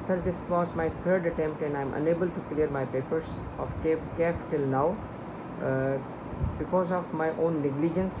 Sir, this was my third attempt and I am unable to clear my papers of CAF till now because of my own negligence.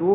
2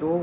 2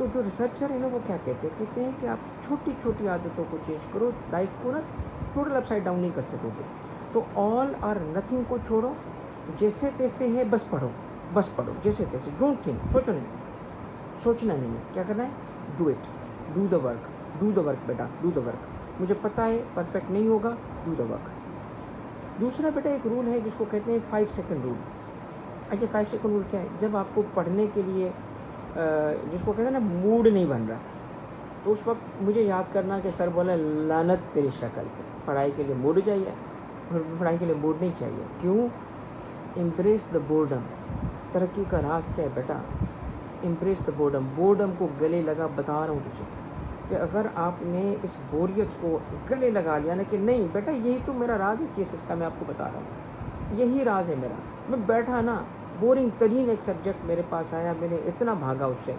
تو جو researcher ہے نا وہ کیا کہتے ہیں کہ آپ چھوٹی چھوٹی عادتوں کو چینج کرو، لائف کو نا ٹوٹل اپ سائڈ ڈاؤن نہیں کر سکو گے. تو آل اور نتھنگ کو چھوڑو، جیسے تیسے ہے بس پڑھو جیسے تیسے. ڈونٹ تھنک، سوچنا نہیں ہے. کیا کرنا ہے؟ Do it, do the work beta, do the work. مجھے پتہ ہے پرفیکٹ نہیں ہوگا، ڈو دا ورک. دوسرا بیٹا ایک رول ہے جس کو کہتے ہیں 5 سیکنڈ رول. اچھا 5 سیکنڈ رول کیا ہے؟ جب آپ کو پڑھنے کے لیے جس کو کہتے ہیں نا موڈ نہیں بن رہا، تو اس وقت مجھے یاد کرنا کہ سر بولا لعنت تیری شکل پہ، پڑھائی کے لیے موڈ چاہیے، پڑھائی کے لیے موڈ نہیں چاہیے. کیوں؟ Embrace the boredom. ترقی کا راز کیا ہے بیٹا؟ امبریس دا بورڈم کو گلے لگا. بتا رہا ہوں تجھے کہ اگر آپ نے اس بوریت کو گلے لگا لیا نا کہ نہیں بیٹا یہی تو میرا راز ہے CSS کا، میں آپ کو بتا رہا ہوں یہی راز ہے میرا. میں بیٹھا نا، بورنگ ترین ایک سبجیکٹ میرے پاس آیا، میں نے اتنا بھاگا اس سے.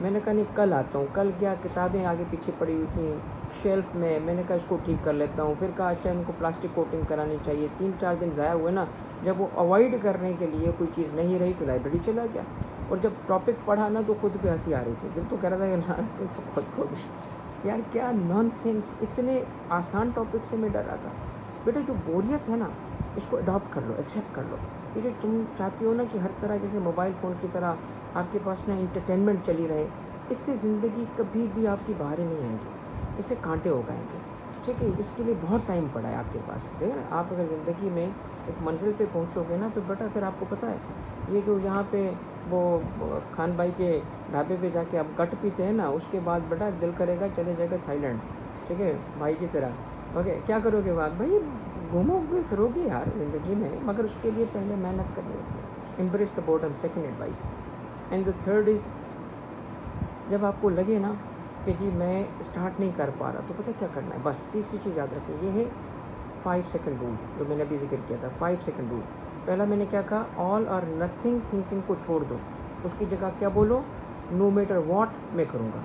میں نے کہا نہیں کل آتا ہوں. کل گیا، کتابیں آگے پیچھے پڑی ہوئی تھیں شیلف میں. میں نے کہا اس کو ٹھیک کر لیتا ہوں. پھر کہا اچھا ان کو پلاسٹک کوٹنگ کرانی چاہیے. 3-4 دن ضائع ہوئے نا. جب وہ اوائڈ کرنے کے لیے کوئی چیز نہیں رہی تو لائبریری چلا گیا. اور جب ٹاپک پڑھا نا تو خود پہ ہنسی آ رہی تھی. دل تو کہہ رہا تھا کہ خود کو یار کیا نان سینس، اتنے آسان ٹاپک سے میں ڈر رہا تھا. بیٹا جو بوریت ہے نا اس کو اڈاپٹ کر لو، ایکسیپٹ کر لو. یہ جو تم چاہتی ہو نا کہ ہر طرح جیسے موبائل فون کی طرح آپ کے پاس نا انٹرٹینمنٹ چلی رہے، اس سے زندگی کبھی بھی آپ کی باہر نہیں آئیں گی، اس سے کانٹے ہو گئیں گے. ٹھیک ہے، اس کے لیے بہت ٹائم پڑا ہے آپ کے پاس. دیکھ نا آپ اگر زندگی میں ایک منزل پہ پہنچو گے نا تو بیٹا پھر آپ کو پتہ ہے یہ جو یہاں پہ وہ خان بھائی کے ڈھابے پہ جا کے آپ گٹ پیتے ہیں نا، اس کے بعد بیٹا دل کرے گا چلے جائے گا تھائی لینڈ. ٹھیک ہے بھائی کی طرح. اوکے کیا کرو گے بات بھائی؟ گھومو گے پھرو گے یار زندگی میں، مگر اس کے لیے پہلے محنت کرنی ہوتی ہے. Embrace the boredom, second advice. And the third is, جب آپ کو لگے نا کہ جی میں اسٹارٹ نہیں کر پا رہا تو پتہ کیا کرنا ہے؟ بس تیسری چیز یاد رکھیں، یہ ہے 5 سیکنڈ رول جو میں نے ابھی ذکر کیا تھا. 5 سیکنڈ رول. پہلا میں نے کیا کہا؟ آل اور نتھنگ تھنکنگ کو چھوڑ دو. اس کی جگہ کیا بولو؟ نو میٹر واٹ میں کروں گا.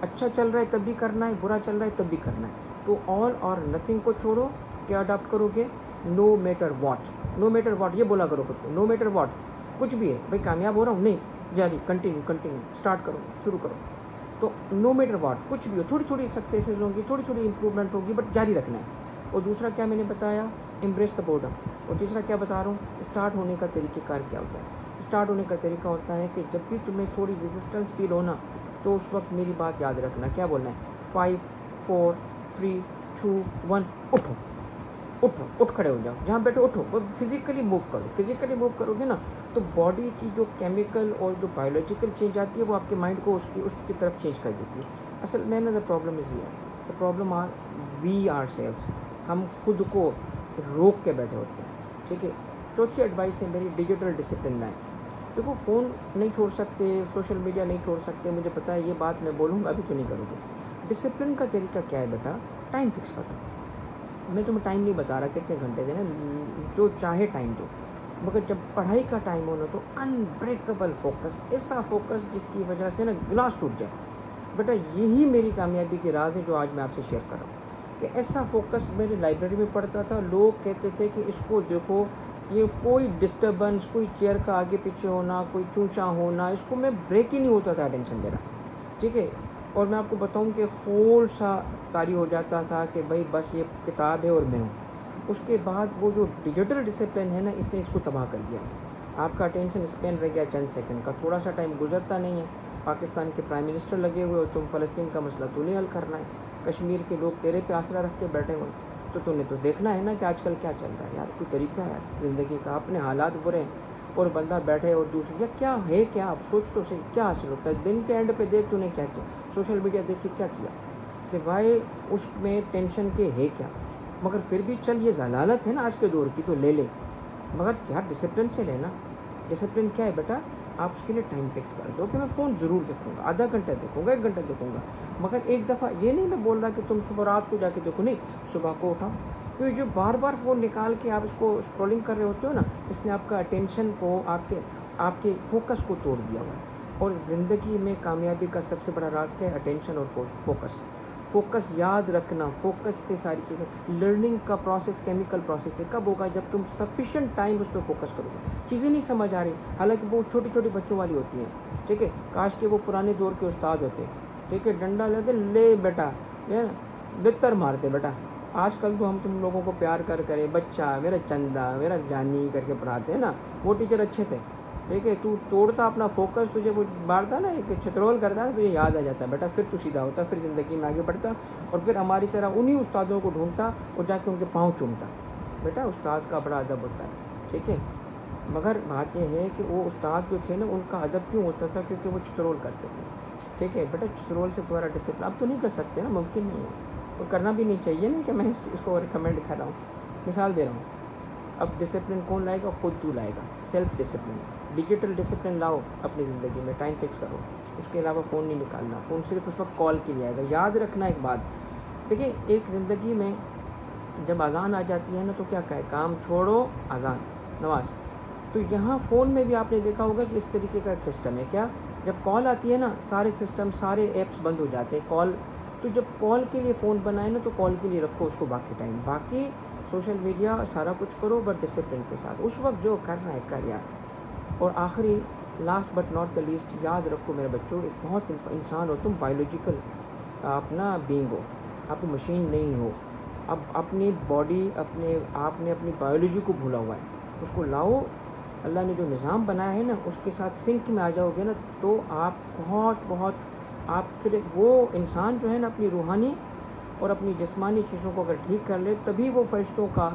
اچھا چل رہا ہے تب بھی کرنا ہے، برا چل رہا ہے تب بھی کرنا ہے. تو آل اور نتھنگ کو چھوڑو. کیا اڈاپٹ کرو گے؟ No matter what. No matter what یہ بولا کرو خود کو. نو میٹر واٹ کچھ بھی ہے بھائی، کامیاب ہو رہا ہوں نہیں، جاری کنٹینیو اسٹارٹ کرو، شروع کرو. تو نو میٹر واٹ کچھ بھی ہو، تھوڑی تھوڑی سکسیسز ہوں گی، تھوڑی تھوڑی امپرومنٹ ہوگی، بٹ جاری رکھنا ہے. اور دوسرا کیا میں نے بتایا؟ Embrace the boredom. اور تیسرا کیا بتا رہا ہوں؟ اسٹارٹ ہونے کا طریقہ کار کیا ہوتا ہے؟ اسٹارٹ ہونے کا طریقہ ہوتا ہے کہ جب بھی تمہیں تھوڑی ریزسٹنس فیل ہونا تو اس وقت میری بات یاد رکھنا. کیا بولنا ہے؟ 5 4 3 2 1 اٹھ کھڑے ہو جاؤ. جہاں بیٹھے اٹھو، فزیکلی موو کرو. فزیکلی موو کرو گے نا تو باڈی کی جو کیمیکل اور جو بایولوجیکل چینج آتی ہے وہ آپ کے مائنڈ کو اس کی طرف چینج کر دیتی ہے. اصل میں نا the problem is here, the problem we are self. ہم خود کو روک کے بیٹھے ہوتے ہیں. ٹھیک ہے. چوتھی ایڈوائس ہے میری، ڈیجیٹل ڈسپلن لائن. دیکھو فون نہیں چھوڑ سکتے، سوشل میڈیا نہیں چھوڑ سکتے، مجھے پتہ ہے یہ بات میں بولوں گا ابھی تو نہیں کروں گے. ڈسپلن کا طریقہ کیا ہے بیٹا؟ ٹائم فکس کرو. میں تمہیں ٹائم نہیں بتا رہا کتنے گھنٹے دینا، جو چاہے ٹائم دو، مگر جب پڑھائی کا ٹائم ہونا تو انبریکیبل فوکس، ایسا فوکس جس کی وجہ سے نا گلاس ٹوٹ جائے. بیٹا یہی میری کامیابی کی راز ہے جو آج میں آپ سے شیئر کر رہا ہوں کہ ایسا فوکس میرے لائبریری میں پڑھتا تھا. لوگ کہتے تھے کہ اس کو دیکھو یہ کوئی ڈسٹربنس، کوئی چیئر کا آگے پیچھے ہونا، کوئی چونچا ہونا، اس کو میں بریک ہی نہیں ہوتا تھا اٹینشن میرا. ٹھیک ہے. اور میں آپ کو بتاؤں کہ خول سا طاری ہو جاتا تھا کہ بھائی بس یہ کتاب ہے اور میں ہوں. اس کے بعد وہ جو ڈیجیٹل ڈسپلن ہے نا اس نے اس کو تباہ کر دیا. آپ کا اٹینشن اسپین رہ گیا چند سیکنڈ کا، تھوڑا سا ٹائم گزرتا نہیں ہے. پاکستان کے پرائم منسٹر لگے ہوئے ہو، تم فلسطین کا مسئلہ تو نہیں حل کرنا ہے. کشمیر کے لوگ تیرے پہ آسرا رکھ کے بیٹھے ہوئے، تو تم نے تو دیکھنا ہے نا کہ آج کل کیا چل رہا ہے. یار کوئی طریقہ ہے زندگی کا؟ اپنے حالات برے ہیں اور بندہ بیٹھے اور دوسری یا کیا ہے، کیا آپ سوچ تو صحیح کیا حاصل ہوتا ہے دن کے اینڈ پہ؟ دیکھ تو نہیں کیا تو سوشل میڈیا دیکھ کے کیا کیا سوائے اس میں ٹینشن کے ہے کیا؟ مگر پھر بھی چل یہ ضلالت ہے نا آج کے دور کی تو لے لے، مگر کیا ڈسپلن سے لینا. ڈسپلن کیا ہے بیٹا؟ آپ اس کے لیے ٹائم فکس کر دو کہ میں فون ضرور دیکھوں گا، آدھا گھنٹہ دیکھوں گا، 1 گھنٹہ دیکھوں گا، مگر ایک دفعہ یہ نہیں میں بول رہا کہ تم صبح رات کو جا کے دیکھو، نہیں صبح کو اٹھاؤ. کیونکہ جو بار بار فون نکال کے آپ اس کو اسکرولنگ کر رہے ہوتے ہو نا، اس نے آپ کا اٹینشن کو، آپ کے فوکس کو توڑ دیا ہوا ہے. اور زندگی میں کامیابی کا سب سے بڑا راز کیا ہے؟ اٹینشن اور فوکس. فوکس یاد رکھنا، فوکس سے ساری چیزیں، لرننگ کا پروسیس کیمیکل پروسیس ہے، کب ہوگا جب تم سفیشینٹ ٹائم اس پہ فوکس کرو گے. چیزیں نہیں سمجھ آ رہی، حالانکہ وہ چھوٹی چھوٹی بچوں والی ہوتی ہیں. ٹھیک ہے، کاش کہ وہ پرانے دور کے استاد ہوتے. ٹھیک ہے، ڈنڈا لیتے، لے بیٹا، بہتر مارتے بیٹا. آج کل تو ہم تم لوگوں کو پیار کرے بچہ میرا چندہ میرا جانی کر کے پڑھاتے ہیں نا. وہ ٹیچر اچھے تھے. ٹھیک ہے، تو توڑتا اپنا فوکس، تجھے وہ مارتا نا، ایک چھترول کرتا نا، تجھے یاد آ جاتا ہے بیٹا، پھر تو سیدھا ہوتا، پھر زندگی میں آگے بڑھتا، اور پھر ہماری طرح انہی استادوں کو ڈھونڈتا اور جا کے ان کے پاؤں چومتا. بیٹا استاد کا بڑا ادب ہوتا ہے. ٹھیک ہے، مگر بات یہ ہے کہ وہ استاد جو تھے نا، ان کا ادب کیوں ہوتا تھا؟ کیونکہ وہ چھترول کرتے تھے. ٹھیک ہے بیٹا، چھترول سے تمہارا ڈسپلن اب تو نہیں کر سکتے نا، ممکن نہیں ہے، اور کرنا بھی نہیں چاہیے نا، کہ میں اس کو ریکمینڈ کر رہا ہوں، مثال دے رہا ہوں. اب ڈسپلن کون لائے گا؟ خود تو لائے گا. سیلف ڈسپلن، ڈیجیٹل ڈسپلن لاؤ اپنی زندگی میں، ٹائم فکس کرو. اس کے علاوہ فون نہیں نکالنا، فون صرف اس وقت کال کے لیے آئے گا. یاد رکھنا ایک بات، دیکھیں ایک زندگی میں جب اذان آ جاتی ہے نا تو کیا کہے؟ کام چھوڑو، اذان، نماز. تو یہاں فون میں بھی آپ نے دیکھا ہوگا کہ اس طریقے کا ایک سسٹم ہے. کیا؟ جب کال آتی ہے نا، سارے سسٹم سارے ایپس بند ہو جاتے ہیں. کال تو جب کال کے لیے فون بنائے نا تو کال کے لیے رکھو اس کو باقی ٹائم، باقی سوشل میڈیا سارا کچھ کرو بٹ ڈسپلن کے ساتھ. اس وقت جو کرنا ہے کر یار. اور آخری last but not the least, یاد رکھو میرے بچوں، ایک بہت انسان ہو تم، بایولوجیکل آپ نا بینگ ہو، آپ مشین نہیں ہو. اب اپنی باڈی آپ نے اپنی بایولوجی کو بھولا ہوا ہے، اس کو لاؤ. اللہ نے جو نظام بنایا ہے نا اس کے ساتھ سنک میں آ جاؤ گے نا تو آپ بہت آپ پھر وہ انسان جو ہے نا اپنی روحانی اور اپنی جسمانی چیزوں کو اگر ٹھیک کر لے تبھی وہ فرشتوں کا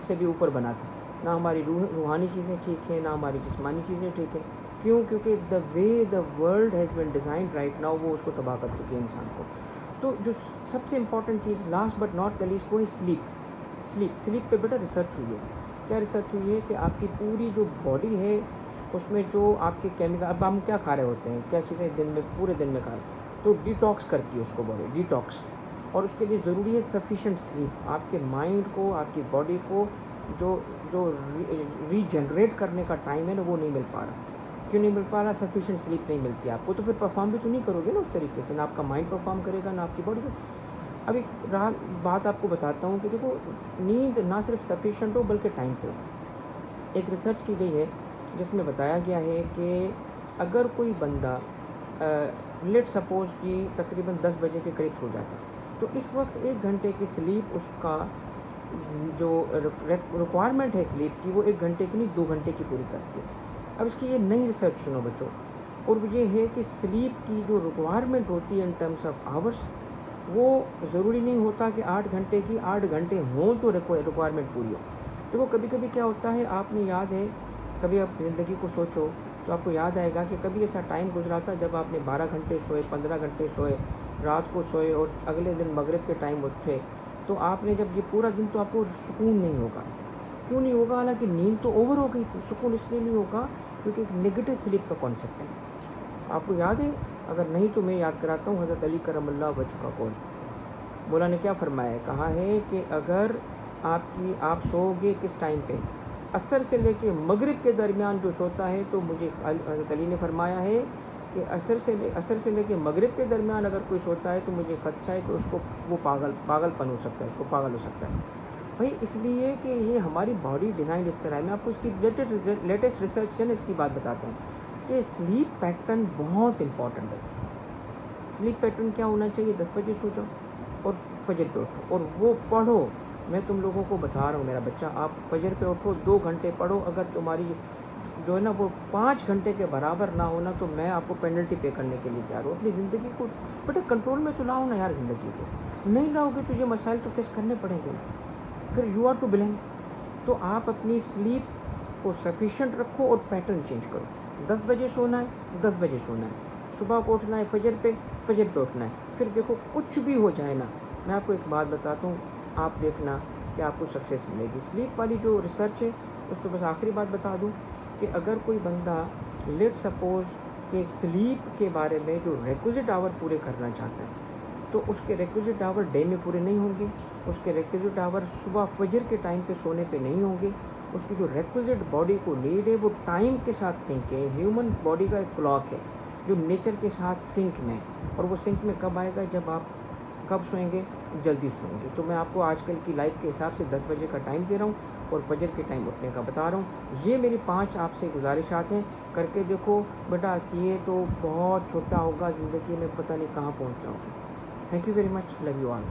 سے بھی اوپر بنا تھا. نہ ہماری روحانی چیزیں ٹھیک ہیں، نہ ہماری جسمانی چیزیں ٹھیک ہیں. کیوں؟ کیونکہ the way the world has been designed right now, وہ اس کو تباہ کر چکی ہے انسان کو. تو جو سب سے امپورٹنٹ چیز last but not the least وہ ہے سلیپ پہ بیٹا ریسرچ ہوئی ہے. کیا ریسرچ ہوئی ہے؟ کہ آپ کی پوری جو باڈی ہے اس میں جو آپ کے کیمیکل، اب ہم کیا کھا رہے ہوتے ہیں، کیا چیزیں دن میں پورے دن میں کھا رہے ہیں، تو ڈیٹاکس کرتی ہے اس کو باڈی، ڈیٹاکس. اور اس کے لیے ضروری ہے سفیشینٹ سلیپ. آپ کے مائنڈ کو، آپ کی باڈی کو جو ری جنریٹ کرنے کا ٹائم ہے نا وہ نہیں مل پا رہا. کیوں نہیں مل پا رہا؟ سفیشینٹ سلیپ نہیں ملتی آپ کو. تو پھر پرفارم بھی تو نہیں کرو گے نا اس طریقے سے، نہ آپ کا مائنڈ پرفارم کرے گا نہ آپ کی باڈی. اب ایک بات آپ کو بتاتا ہوں کہ دیکھو، نیند نہ صرف سفیشینٹ ہو بلکہ ٹائم پہ ہو. ایک ریسرچ کی گئی ہے جس میں بتایا گیا ہے کہ اگر کوئی بندہ لیٹ سپوز کہ تقریباً 10 بجے کے قریب سو جاتا تو اس وقت 1 گھنٹے کی سلیپ اس کا جو ریکوائرمنٹ ہے سلیپ کی وہ 1 گھنٹے کی نہیں 2 گھنٹے کی پوری کرتی ہے. اب اس کی یہ نئی ریسرچ سنو بچوں، اور یہ ہے کہ سلیپ کی جو ریکوائرمنٹ ہوتی ہے ان ٹرمس آف آورس، وہ ضروری نہیں ہوتا کہ 8 گھنٹے کی 8 گھنٹے ہوں تو ریکوائرمنٹ پوری ہو. دیکھو کبھی کبھی کیا ہوتا ہے، آپ نے یاد ہے کبھی آپ زندگی کو سوچو تو آپ کو یاد آئے گا کہ کبھی ایسا ٹائم گزرا تھا جب آپ نے 12 گھنٹے سوئے، 15 گھنٹے سوئے، رات کو سوئے اور اگلے دن مغرب کے ٹائم اٹھے، تو آپ نے جب یہ پورا دن تو آپ کو سکون نہیں ہوگا. کیوں نہیں ہوگا؟ حالانکہ نیند تو اوور ہو گئی تھی. سکون اس لیے نہیں ہوگا کیونکہ ایک نگیٹو سلیپ کا کانسیپٹ ہے. آپ کو یاد ہے؟ اگر نہیں تو میں یاد کراتا ہوں، حضرت علی کرم اللہ وجہ کا قول. مولا نے کیا فرمایا ہے؟ کہا ہے کہ اگر آپ سو گے کس ٹائم پہ؟ عصر سے لے کے مغرب کے درمیان جو سوتا ہے تو مجھے حضرت علی نے فرمایا ہے کہ عصر سے لے کے مغرب کے درمیان اگر کوئی سوتا ہے تو مجھے خدشہ ہے کہ اس کو وہ پاگل پن ہو سکتا ہے، اس کو پاگل ہو سکتا ہے. بھائی اس لیے کہ یہ ہماری باڈی ڈیزائن اس طرح ہے. میں آپ کو اس کی لیٹسٹ ریسرچ ہے نا اس کی بات بتاتا ہوں کہ سلیپ پیٹرن بہت امپورٹنٹ ہے. سلیپ پیٹرن کیا ہونا چاہیے؟ 10 بجے سو جاؤ اور فجر پہ اٹھو اور وہ پڑھو. میں تم لوگوں کو بتا رہا ہوں میرا بچہ، آپ فجر پہ اٹھو 2 گھنٹے پڑھو. اگر تمہاری جو ہے نا وہ 5 گھنٹے کے برابر نہ ہونا تو میں آپ کو پینلٹی پے کرنے کے لیے تیار ہوں. اپنی زندگی کو بیٹا کنٹرول میں تو لاؤ نا یار. زندگی کو نہیں لاؤ گے تو یہ مسائل تو فیس کرنے پڑیں گے، پھر یو آر ٹو بلیم. تو آپ اپنی سلیپ کو سفیشینٹ رکھو اور پیٹرن چینج کرو. 10 بجے سونا ہے 10 بجے سونا ہے، صبح کو اٹھنا ہے فجر پہ اٹھنا ہے. پھر دیکھو کچھ بھی ہو جائے نا، میں آپ کو ایک بات بتاتا ہوں، آپ دیکھنا کہ آپ کو سکسیس ملے گی. سلیپ والی جو ریسرچ ہے اس کو بس آخری بات بتا دوں کہ اگر کوئی بندہ لیٹ سپوز کہ سلیپ کے بارے میں جو ریکوزٹ آور پورے کرنا چاہتا ہے تو اس کے ریکوزٹ آور ڈے میں پورے نہیں ہوں گے. اس کے ریکوزٹ آور صبح فجر کے ٹائم پہ سونے پہ نہیں ہوں گے. اس کی جو ریکوزٹ باڈی کو نیڈ ہے وہ ٹائم کے ساتھ سنک ہے. ہیومن باڈی کا ایک کلاک ہے جو نیچر کے ساتھ سنک میں، اور وہ سنک میں کب آئے گا؟ جب آپ کب سوئیں گے؟ جلدی سوئیں گے. تو میں آپ کو آج کل کی لائف کے حساب سے 10 بجے کا ٹائم دے رہا ہوں اور فجر کے ٹائم اٹھنے کا بتا رہا ہوں. یہ میری 5 آپ سے گزارشات ہیں. کر کے دیکھو بیٹا, CA تو بہت چھوٹا ہوگا, زندگی میں پتہ نہیں کہاں پہنچ جاؤ گے. Thank you very much. Love you all.